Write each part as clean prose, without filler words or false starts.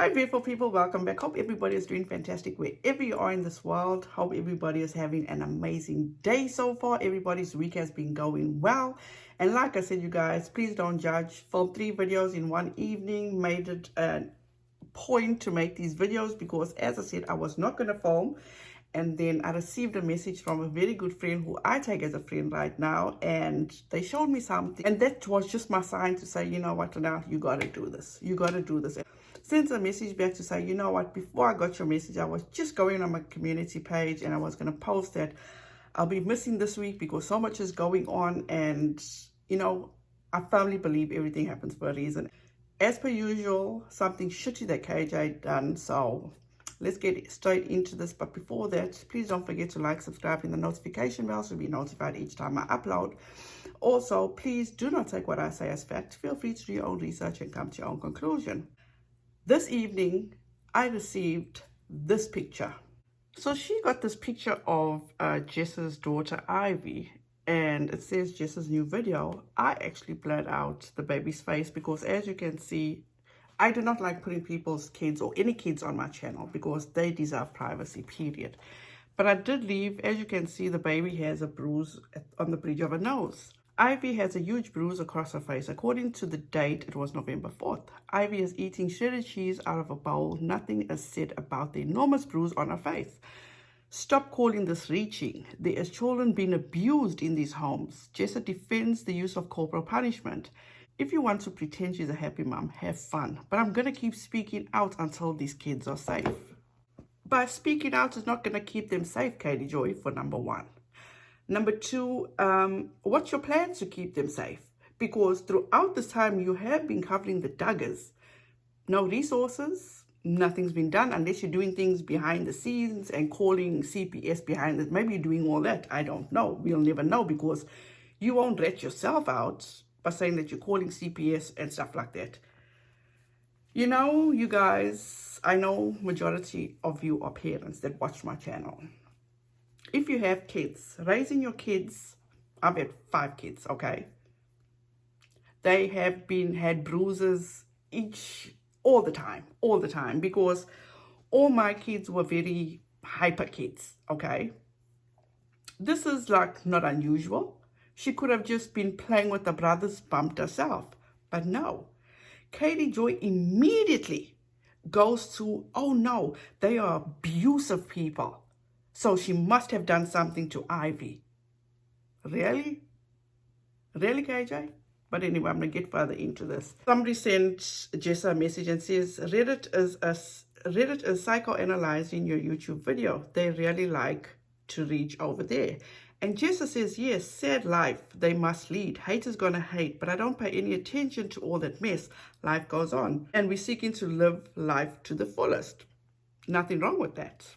Hi beautiful people, welcome back. Hope everybody is doing fantastic wherever you are in this world. Hope everybody is having an amazing day so far. Everybody's week has been going well. And like I said, you guys, please don't judge. Filmed 3 videos in one evening. Made it a point to make these videos because, as I said, I was not going to film. And then I received a message from a very good friend who I take as a friend right now. And they showed me something. And that was just my sign to say, you know what, Renelle, you got to do this. You got to do this. Sent a message back to say, you know what, before I got your message, I was just going on my community page and I was going to post that I'll be missing this week because so much is going on. And, you know, I firmly believe everything happens for a reason. As per usual, something shitty that KJ done. So let's get straight into this. But before that, please don't forget to like, subscribe, and the notification bell so you'll be notified each time I upload. Also, please do not take what I say as fact. Feel free to do your own research and come to your own conclusion. This evening, I received this picture. So she got this picture of Jessa's daughter, Ivy, and it says Jessa's new video. I actually blurred out the baby's face because, as you can see, I do not like putting people's kids or any kids on my channel because they deserve privacy, period. But I did leave, as you can see, the baby has a bruise on the bridge of her nose. Ivy has a huge bruise across her face. According to the date, it was November 4th. Ivy is eating shredded cheese out of a bowl. Nothing is said about the enormous bruise on her face. Stop calling this reaching. There is children being abused in these homes. Jessa defends the use of corporal punishment. If you want to pretend she's a happy mom, have fun. But I'm going to keep speaking out until these kids are safe. But speaking out is not going to keep them safe, Katie Joy, for number one. Number two, what's your plans to keep them safe? Because throughout this time, you have been covering the Duggars. No resources, nothing's been done unless you're doing things behind the scenes and calling CPS behind it. Maybe you're doing all that. I don't know. We'll never know because you won't rat yourself out by saying that you're calling CPS and stuff like that. You know, you guys, I know majority of you are parents that watch my channel. If you have kids, raising your kids, I've had 5 kids, okay? They have had bruises all the time, because all my kids were very hyper kids, okay? This is like not unusual. She could have just been playing with the brothers, bumped herself, but no. Katie Joy immediately goes to, oh no, they are abusive people. So she must have done something to Ivy. Really? Really, KJ? But anyway, I'm going to get further into this. Somebody sent Jessa a message and says, Reddit is psychoanalyzing your YouTube video. They really like to reach over there. And Jessa says, yes, sad life they must lead. Haters gonna hate, but I don't pay any attention to all that mess. Life goes on. And we're seeking to live life to the fullest. Nothing wrong with that.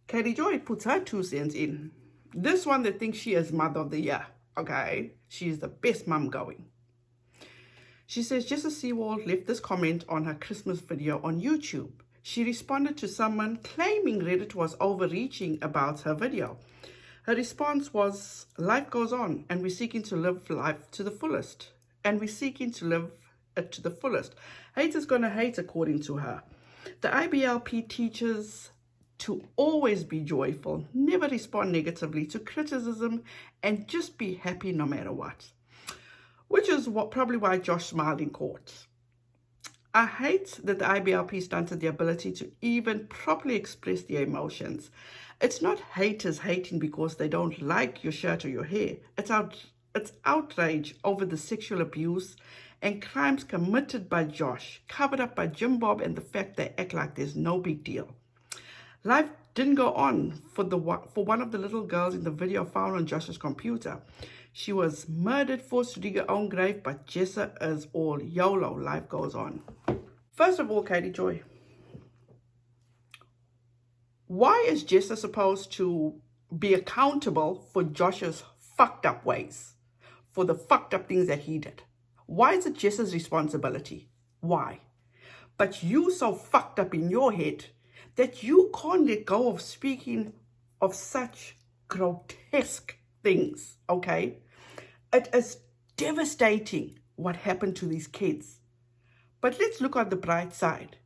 Katie Joy puts her 2 cents in. This one that thinks she is mother of the year, okay? She is the best mum going. She says, Jessa Seewald left this comment on her Christmas video on YouTube. She responded to someone claiming Reddit was overreaching about her video. Her response was, life goes on and we're seeking to live life to the fullest. And we're seeking to live it to the fullest. Haters gonna hate, according to her. The IBLP teaches to always be joyful, never respond negatively to criticism, and just be happy no matter what. Which is probably why Josh smiled in court. I hate that the IBLP stunted the ability to even properly express their emotions. It's not haters hating because they don't like your shirt or your hair. It's outrage over the sexual abuse and crimes committed by Josh, covered up by Jim Bob, and the fact they act like there's no big deal. Life didn't go on for one of the little girls in the video found on Josh's computer. She was murdered, forced to dig her own grave, but Jessa is all YOLO. Life goes on. First of all, Katie Joy, why is Jessa supposed to be accountable for Josh's fucked up ways, for the fucked up things that he did? Why is it Jessa's responsibility? Why? But you so fucked up in your head that you can't let go of speaking of such grotesque things, okay? It is devastating what happened to these kids. But let's look at the bright side.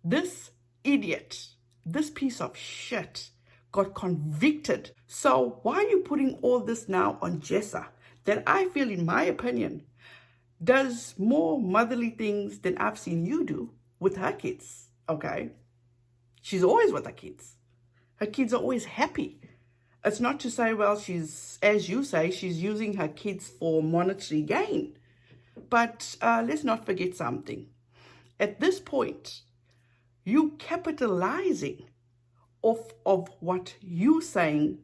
This idiot, this piece of shit, got convicted. So why are you putting all this now on Jessa, that I feel, in my opinion, does more motherly things than I've seen you do with her kids, okay? She's always with her kids. Her kids are always happy. It's not to say, well, she's, as you say, she's using her kids for monetary gain. But let's not forget something. At this point, you capitalizing off of what you're saying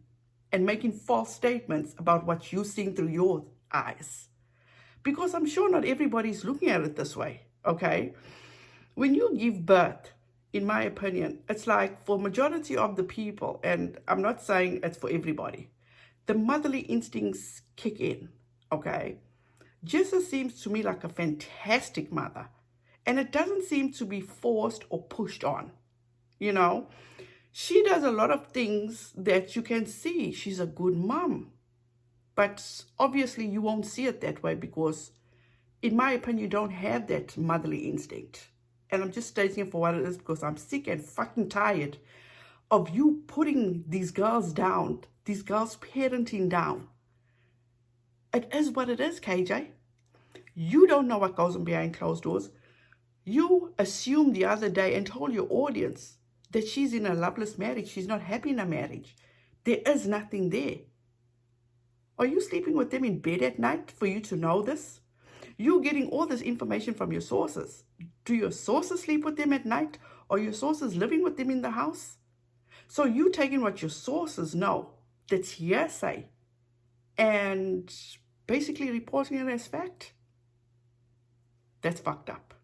and making false statements about what you're seeing through your eyes. Because I'm sure not everybody's looking at it this way, okay? When you give birth, in my opinion, it's like for majority of the people, and I'm not saying it's for everybody, the motherly instincts kick in, okay? Jessa seems to me like a fantastic mother, and it doesn't seem to be forced or pushed on, you know? She does a lot of things that you can see she's a good mom. But obviously you won't see it that way because, in my opinion, you don't have that motherly instinct. And I'm just stating it for what it is because I'm sick and fucking tired of you putting these girls down, these girls parenting down. It is what it is, KJ. You don't know what goes on behind closed doors. You assumed the other day and told your audience that she's in a loveless marriage. She's not happy in a marriage. There is nothing there. Are you sleeping with them in bed at night for you to know this? You're getting all this information from your sources. Do your sources sleep with them at night? Or your sources living with them in the house? So you taking what your sources know, that's hearsay, and basically reporting it as fact? That's fucked up.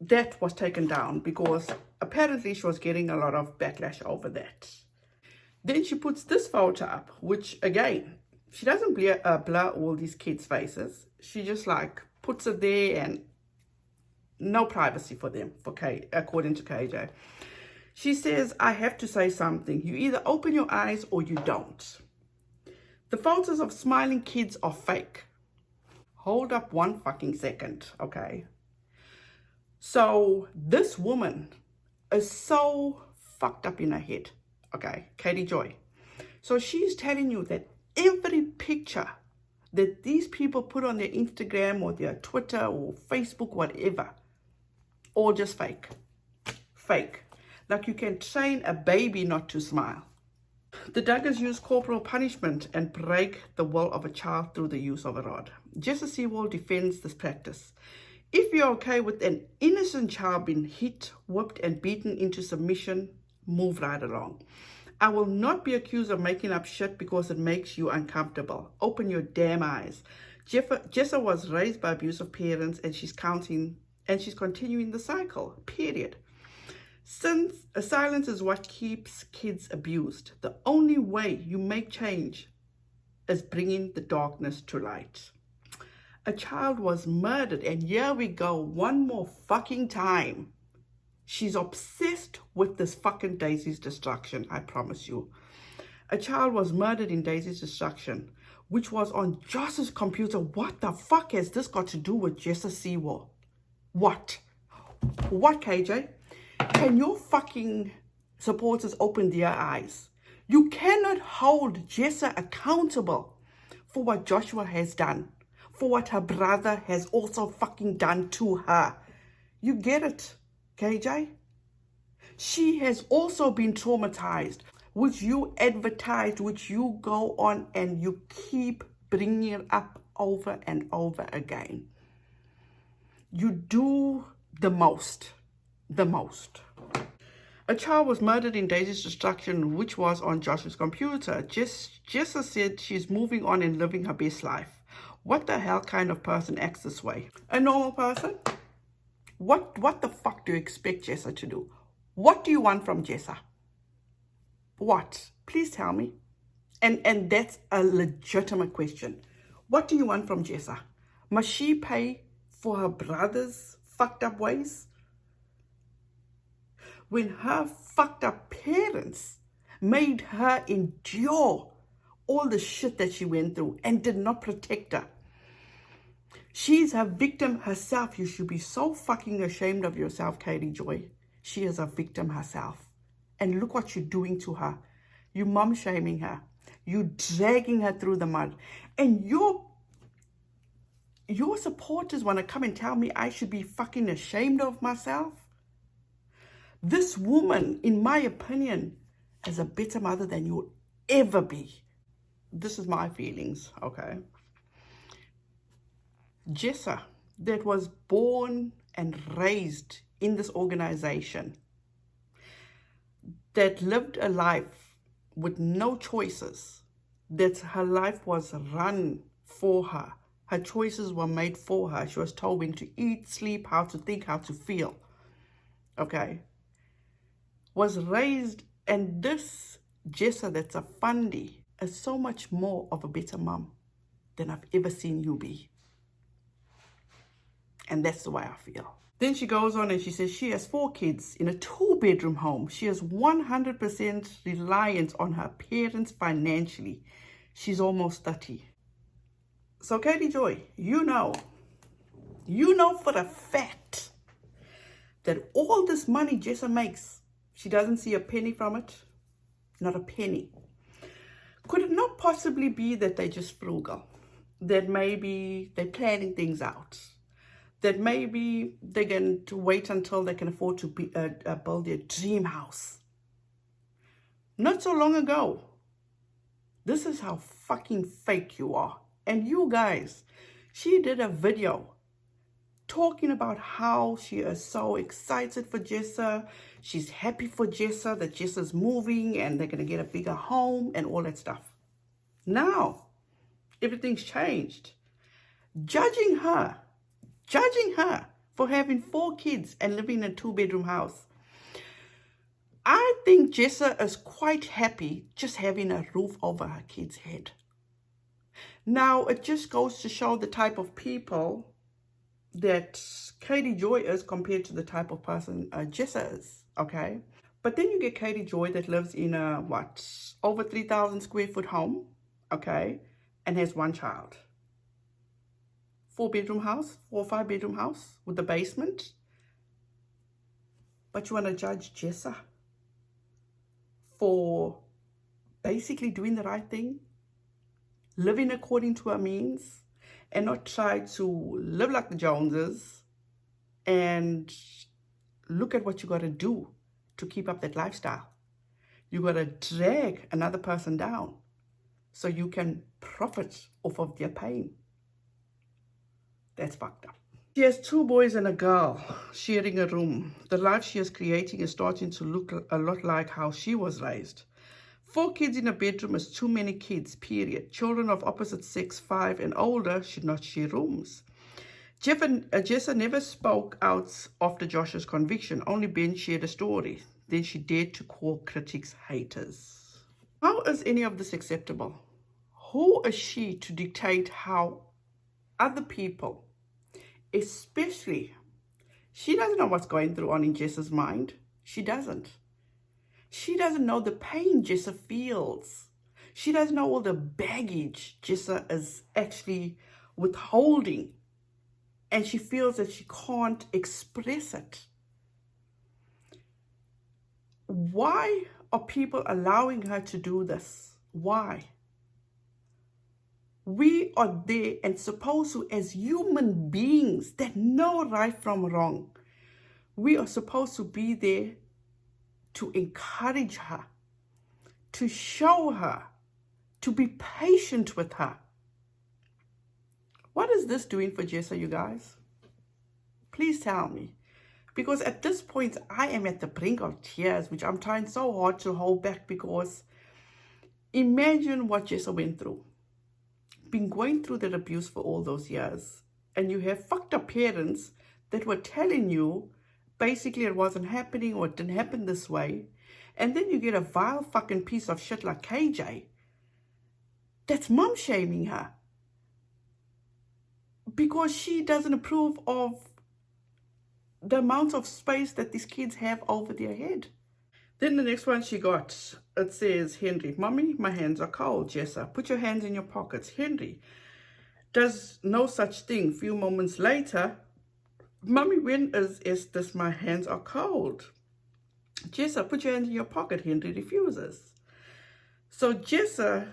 That was taken down because apparently she was getting a lot of backlash over that. Then she puts this photo up, which again, she doesn't blur all these kids' faces. She just like puts it there and no privacy for them, according to KJ. She says, I have to say something. You either open your eyes or you don't. The photos of smiling kids are fake. Hold up one fucking second, okay? So this woman is so fucked up in her head, okay? Katie Joy. So she's telling you that every picture that these people put on their Instagram or their Twitter or Facebook, whatever, all just fake. Fake. Like you can train a baby not to smile. The Duggars use corporal punishment and break the will of a child through the use of a rod. Jessa Seewald defends this practice. If you're okay with an innocent child being hit, whipped, and beaten into submission, move right along. I will not be accused of making up shit because it makes you uncomfortable. Open your damn eyes. Jessa was raised by abusive parents and she's continuing the cycle, period. Since silence is what keeps kids abused, the only way you make change is bringing the darkness to light. A child was murdered, and here we go one more fucking time. She's obsessed with this fucking Daisy's destruction, I promise you. A child was murdered in Daisy's destruction, which was on Josh's computer. What the fuck has this got to do with Jessa Seewald? What? What, KJ? Can your fucking supporters open their eyes? You cannot hold Jessa accountable for what Joshua has done, for what her brother has also fucking done to her. You get it, KJ? She has also been traumatized, which you advertise, which you go on and you keep bringing it up over and over again. You do the most. A child was murdered in Daisy's destruction, which was on Joshua's computer. Jessa said she's moving on and living her best life. What the hell kind of person acts this way? A normal person? What the fuck do you expect Jessa to do? What do you want from Jessa? What? Please tell me. And that's a legitimate question. What do you want from Jessa? Must she pay for her brother's fucked up ways? When her fucked up parents made her endure all the shit that she went through and did not protect her. She's a victim herself. You should be so fucking ashamed of yourself, Katie Joy. She is a victim herself. And look what you're doing to her. You mom shaming her. You dragging her through the mud. And your supporters want to come and tell me I should be fucking ashamed of myself. This woman, in my opinion, is a better mother than you'll ever be. This is my feelings, okay? Jessa, that was born and raised in this organization, that lived a life with no choices, that her life was run for her. Her choices were made for her. She was told when to eat, sleep, how to think, how to feel, okay? Was raised, and this Jessa that's a fundy is so much more of a better mom than I've ever seen you be. And that's the way I feel. Then she goes on and she says she has 4 kids in a 2-bedroom home. She is 100% reliant on her parents financially. She's almost 30. So Katie Joy, you know for a fact that all this money Jessa makes, she doesn't see a penny from it. Not a penny. Could it not possibly be that they're just frugal? That maybe they're planning things out? That maybe they're going to wait until they can afford to build their dream house? Not so long ago. This is how fucking fake you are. And you guys, she did a video talking about how she is so excited for Jessa. She's happy for Jessa, that Jessa's moving and they're going to get a bigger home and all that stuff. Now, everything's changed. Judging her for having 4 kids and living in a 2-bedroom house. I think Jessa is quite happy just having a roof over her kid's head. Now, it just goes to show the type of people that Katie Joy is compared to the type of person Jessa is, okay? But then you get Katie Joy that lives in a, over 3,000 square foot home, okay? And has 1 child. 4-bedroom house, 4 or 5-bedroom house with the basement. But you want to judge Jessa for basically doing the right thing, living according to her means, and not try to live like the Joneses and look at what you got to do to keep up that lifestyle. You got to drag another person down so you can profit off of their pain. That's fucked up. She has 2 boys and a girl sharing a room. The life she is creating is starting to look a lot like how she was raised. 4 kids in a bedroom is too many kids, period. Children of opposite sex, 5 and older, should not share rooms. Jessa never spoke out after Josh's conviction. Only Ben shared a story. Then she dared to call critics haters. How is any of this acceptable? Who is she to dictate how other people, especially, she doesn't know what's going on in Jessa's mind. She doesn't. She doesn't know the pain Jessa feels. She doesn't know all the baggage Jessa is actually withholding. And she feels that she can't express it. Why are people allowing her to do this? Why? We are there and supposed to, as human beings that know right from wrong, we are supposed to be there to encourage her, to show her, to be patient with her. What is this doing for Jessa, you guys? Please tell me. Because at this point, I am at the brink of tears, which I'm trying so hard to hold back, because imagine what Jessa went through. Been going through that abuse for all those years. And you have fucked up parents that were telling you basically it wasn't happening or it didn't happen this way. And then you get a vile fucking piece of shit like KJ that's mom shaming her because she doesn't approve of the amount of space that these kids have over their head. Then the next one she got, it says, Henry, Mommy, my hands are cold. Jessa, put your hands in your pockets. Henry, does no such thing. Few moments later, Mommy, when is this? My hands are cold. Jessa, put your hand in your pocket. Henry refuses. So Jessa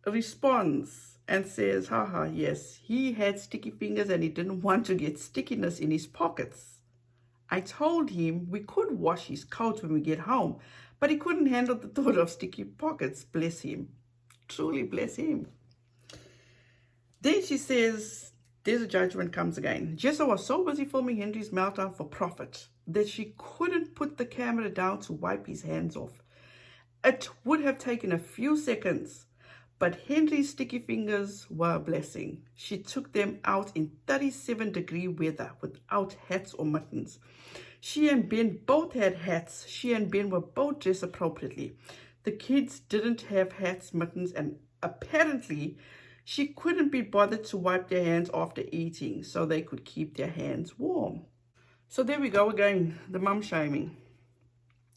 responds and says, haha, yes, he had sticky fingers and he didn't want to get stickiness in his pockets. I told him we could wash his coat when we get home, but he couldn't handle the thought of sticky pockets. Bless him. Truly bless him. Then she says, there's a judgment comes again. Jessa was so busy filming Henry's meltdown for profit that she couldn't put the camera down to wipe his hands off. It would have taken a few seconds, but Henry's sticky fingers were a blessing. She took them out in 37-degree weather without hats or mittens. She and Ben both had hats. She and Ben were both dressed appropriately. The kids didn't have hats, mittens, and apparently she couldn't be bothered to wipe their hands after eating so they could keep their hands warm. So there we go again, the mum shaming.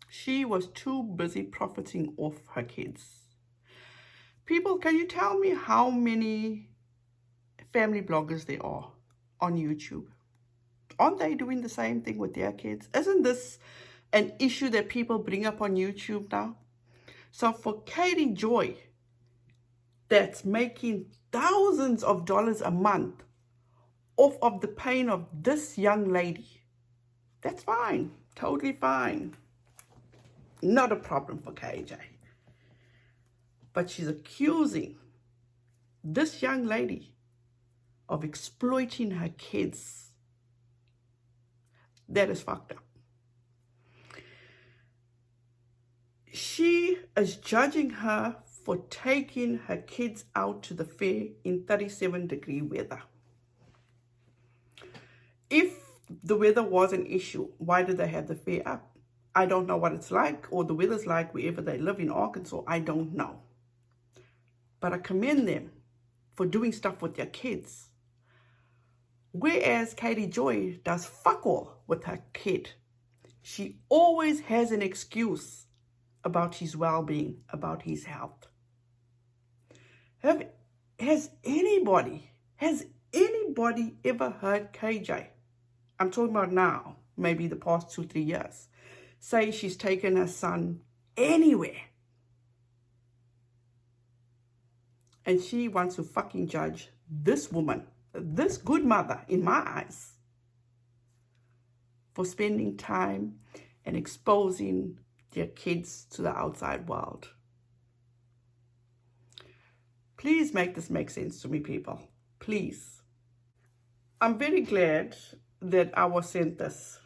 She was too busy profiting off her kids. People, can you tell me how many family bloggers there are on YouTube? Aren't they doing the same thing with their kids? Isn't this an issue that people bring up on YouTube now? So for Katie Joy, that's making thousands of dollars a month off of the pain of this young lady, that's fine, totally fine. Not a problem for KJ. But she's accusing this young lady of exploiting her kids. That is fucked up. She is judging her for taking her kids out to the fair in 37-degree weather. If the weather was an issue, why did they have the fair up? I don't know what it's like or the weather's like wherever they live in Arkansas. I don't know. But I commend them for doing stuff with their kids. Whereas Katie Joy does fuck all with her kid. She always has an excuse about his well-being, about his health. Has anybody ever heard KJ, I'm talking about now, maybe the past 2-3 years, say she's taken her son anywhere? And she wants to fucking judge this woman, this good mother in my eyes, for spending time and exposing their kids to the outside world. Please make this make sense to me, people. Please. I'm very glad that I was sent this,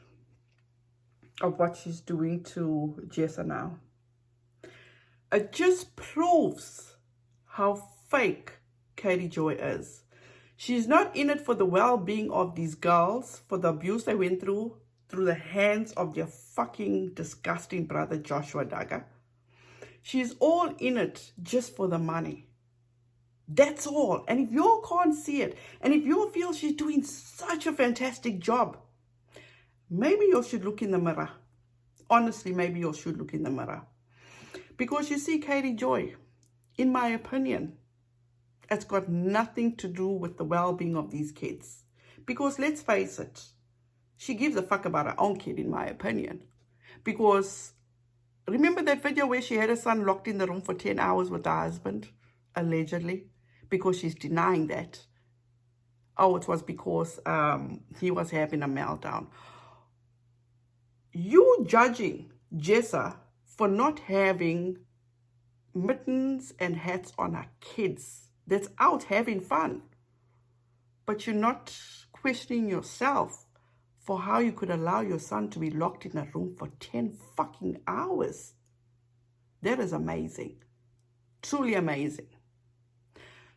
of what she's doing to Jessa now. It just proves how fake Katie Joy is. She's not in it for the well-being of these girls, for the abuse they went through the hands of their fucking disgusting brother Joshua Duggar. She's all in it just for the money. That's all. And if you can't see it, and if you feel she's doing such a fantastic job, maybe you should look in the mirror. Honestly, maybe you should look in the mirror. Because you see, Katie Joy, in my opinion, it's got nothing to do with the well-being of these kids. Because let's face it, she gives a fuck about her own kid, in my opinion. Because remember that video where she had her son locked in the room for 10 hours with her husband, allegedly? Because she's denying that. Oh, it was because he was having a meltdown. You judging Jessa for not having mittens and hats on her kids that's out having fun. But you're not questioning yourself for how you could allow your son to be locked in a room for 10 fucking hours. That is amazing. Truly amazing.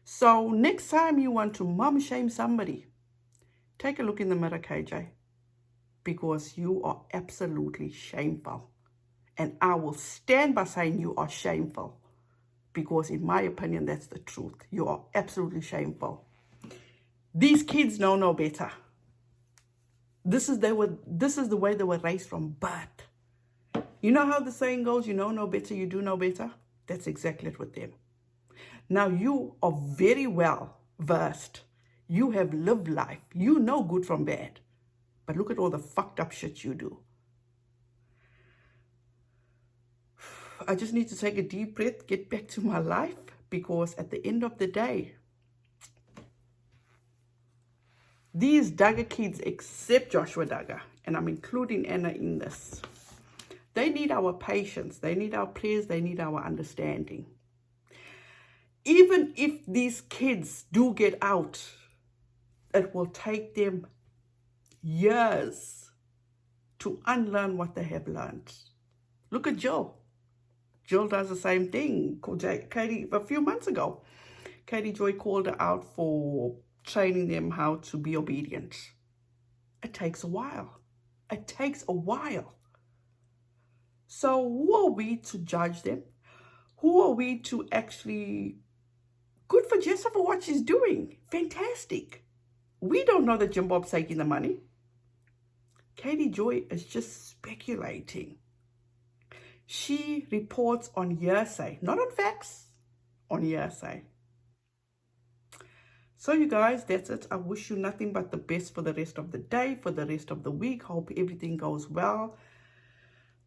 So next time you want to mum shame somebody, take a look in the mirror, KJ, because you are absolutely shameful. And I will stand by saying you are shameful, because in my opinion, that's the truth. You are absolutely shameful. These kids know no better. This is the way they were raised from birth. You know how the saying goes, you know no better, you do no better? That's exactly it with them. Now you are very well versed You have lived life. You know good from bad. But look at all the fucked up shit you do. I just need to take a deep breath, get back to my life, because at the end of the day, these Duggar kids, except Joshua Duggar, and I'm including Anna in this, they need our patience, they need our prayers, they need our understanding. Even if these kids do get out, it will take them years to unlearn what they have learned. Look at Jill. Jill does the same thing. Katie, a few months ago, Katie Joy called her out for training them how to be obedient. It takes a while. It takes a while. So who are we to judge them? Who are we to actually... Good for Jessa for what she's doing. Fantastic. We don't know that Jim Bob's taking the money. Katie Joy is just speculating. She reports on hearsay, not on facts, on hearsay. So you guys, that's it. I wish you nothing but the best for the rest of the day, for the rest of the week. Hope everything goes well.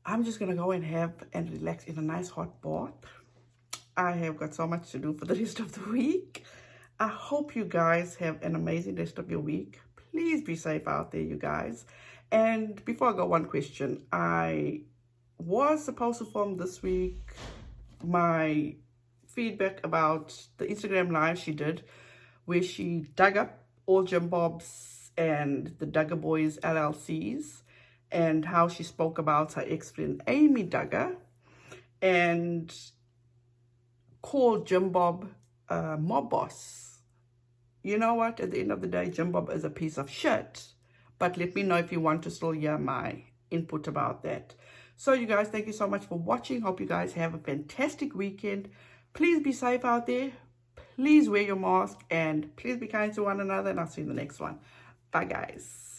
I'm just going to go and have and relax in a nice hot bath. I have got so much to do for the rest of the week. I hope you guys have an amazing rest of your week. Please be safe out there, you guys. And before I go, one question. I was supposed to film this week my feedback about the Instagram live she did, where she dug up all Jim Bob's and the Duggar Boys LLCs, and how she spoke about her ex-friend Amy Duggar and called Jim Bob a mob boss. You know what? At the end of the day, Jim Bob is a piece of shit. But let me know if you want to still hear my input about that. So you guys, thank you so much for watching. Hope you guys have a fantastic weekend. Please be safe out there. Please wear your mask and please be kind to one another. And I'll see you in the next one. Bye, guys.